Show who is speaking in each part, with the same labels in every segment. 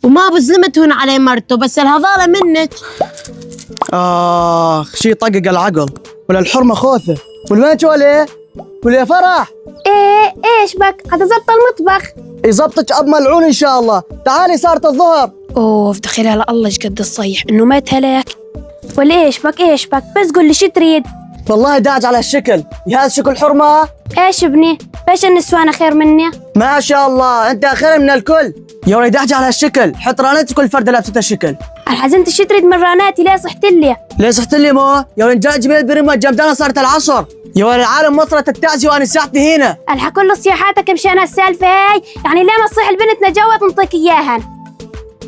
Speaker 1: وما بظلمت هون على مرته، بس الهضالة منك.
Speaker 2: شي طقق العقل. ولا الحرمة خوثة. والوين شولي؟ ولا فرح؟
Speaker 3: ايه ايش بك؟ هتظبط المطبخ.
Speaker 2: يظبطك اب ملعون ان شاء الله. تعالي صارت الظهر.
Speaker 3: اوف دخيل على الله ايش قد الصيح انه مات هلاك. ولا ايش بك بس قول لي شو تريد.
Speaker 2: والله داج على الشكل. هذا شكل حرمة.
Speaker 3: ايش ابني؟ باش النسوان خير مني؟
Speaker 2: ما شاء الله انت خير من الكل. يا ولد داج على الشكل. حط رانتك كل فردة لابسة الشكل.
Speaker 3: الحزنت شو تريد من راناتي؟ ليه صحت لي؟
Speaker 2: ليه صحت لي مو؟ يا ولد جاي جميل بريمة جمدانة صارت العصر. يا ولد العالم وصلت التعزي وانا ساعتي هنا.
Speaker 3: الحق كل صياحاتك مشان السالفة هاي، يعني ليه ما تصيح البنت نجوت نعطيك اياهن؟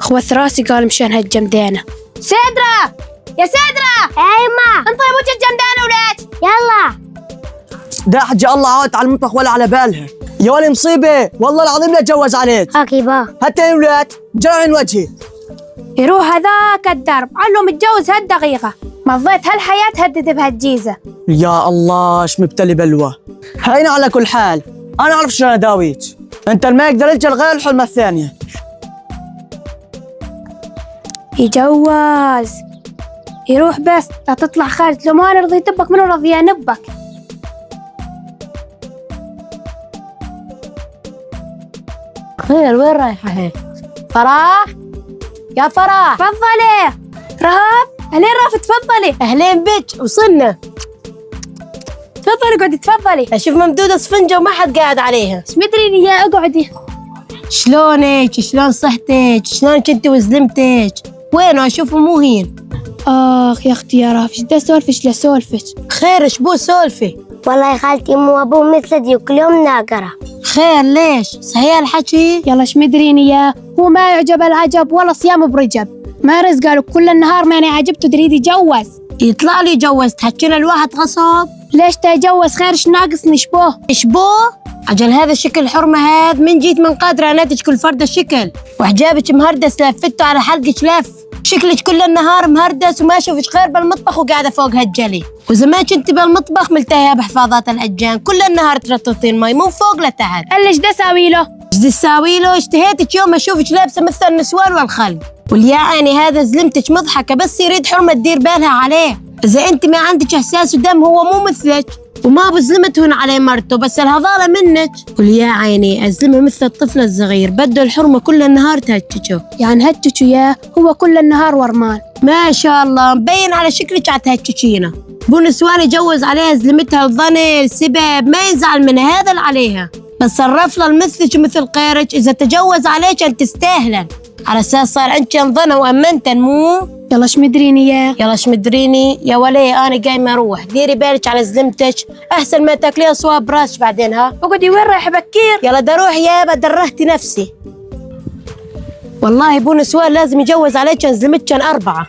Speaker 3: خوث راسي قال مشان هالجمدانة. سدرة يا سدرة. ايما انطي ابوك الجمدانة ولاد. يلا.
Speaker 2: داح جا الله عوت على المطبخ ولا على بالها. يا ولد مصيبة والله العظيم لا اتجوز عليك.
Speaker 3: اوكي با.
Speaker 2: حتى يا ولاد جرعين وجهي.
Speaker 3: يروح هذاك الدرب علو متجوز هالدقيقة، مضيت هالحياة هدد بهالجيزة.
Speaker 2: يا الله ايش مبتلي بلوى. هينا على كل حال انا اعرف شلون اداويك. انت ما يقدر يجي غير الحلمة الثانية.
Speaker 3: يجوز يروح بس لا تطلع خارج، لو ما نرضي تبك منو رضي نبك.
Speaker 1: خير وين رايحة هيك؟ فرح؟ يا فرح
Speaker 3: تفضلي. رهاب اهلين رافت تفضلي.
Speaker 1: أهلين بك وصلنا.
Speaker 3: تفضلي قعدي تفضلي.
Speaker 1: أشوف ممدودة صفنجة وما حد قاعد عليها.
Speaker 3: ايش مدري يا اقعدي.
Speaker 1: شلونك؟ شلون صحتك؟ شلون كنتي وزلمتك؟ وينه أشوفه مو هين.
Speaker 3: اخ يا اختي يا رافش دا سولفش لسولفش.
Speaker 1: خير شبو سولفي؟
Speaker 4: والله يا خالتي امي وابوه مثل دي وكل يوم ناقرة.
Speaker 1: خير ليش؟ صحيح الحكي؟
Speaker 3: يلا ايش مدريني يا هو ما يعجب العجب ولا صيام برجب. ما رزق قالوا كل النهار ماني عجبته تريد يجوز.
Speaker 1: يطلع لي جوز تحكينا الواحد غصب.
Speaker 3: ليش تجوز خير ايش ناقصني شبوه؟
Speaker 1: شبوه؟ أجل هذا شكل حرمة هذا من جيت من قادرة ناتج كل فردة شكل وحجابك مهردس لفته على حلقك لف. شكلك كل النهار مهردس وما اشوفك غير بالمطبخ وقاعدة فوق هالجلي. وزمان كنت بالمطبخ ملتهية بحفاظات العجان كل النهار ترططين مي مو فوق لتحت.
Speaker 3: قال ايش ساوي له؟
Speaker 1: ايش تساوي له؟ اشتهيتك يوم اشوفك لابسة مثل النسوان والخلق. واليا عيني هذا زلمتك مضحكة بس يريد حرمة تدير بالها عليه. إذا أنت ما عندك إحساس ودم هو مو مثلك. وما بظلمت هون على مرته، بس الهضالة منك. واليا عيني أزلمه مثل الطفل الصغير بده الحرمة كل النهار تهتشو.
Speaker 3: يعني هتشو ياه هو كل النهار ورمان.
Speaker 1: ما شاء الله مبين على شكلك عتهتشينا. بو نسوان يجوز عليها زلمتها الظني السبب ما يزعل منها هذا اللي عليها، بس صرف له مثلك ومثل غيرك. إذا تجوز عليك أنت تستاهلا على أساس صار عندك ظنه وأمنتن مو.
Speaker 3: يلا ايش مدريني يا
Speaker 1: يلا ايش مدريني يا ولي. انا قايمه اروح. ديري بالك على زلمتك احسن ما تاكليها صواب براسك بعدين. ها
Speaker 3: اقعدي وين رايحه بكير؟
Speaker 1: يلا دروح يابا درهتي نفسي. والله بو نسوان لازم يجوز عليك زلمتك 4.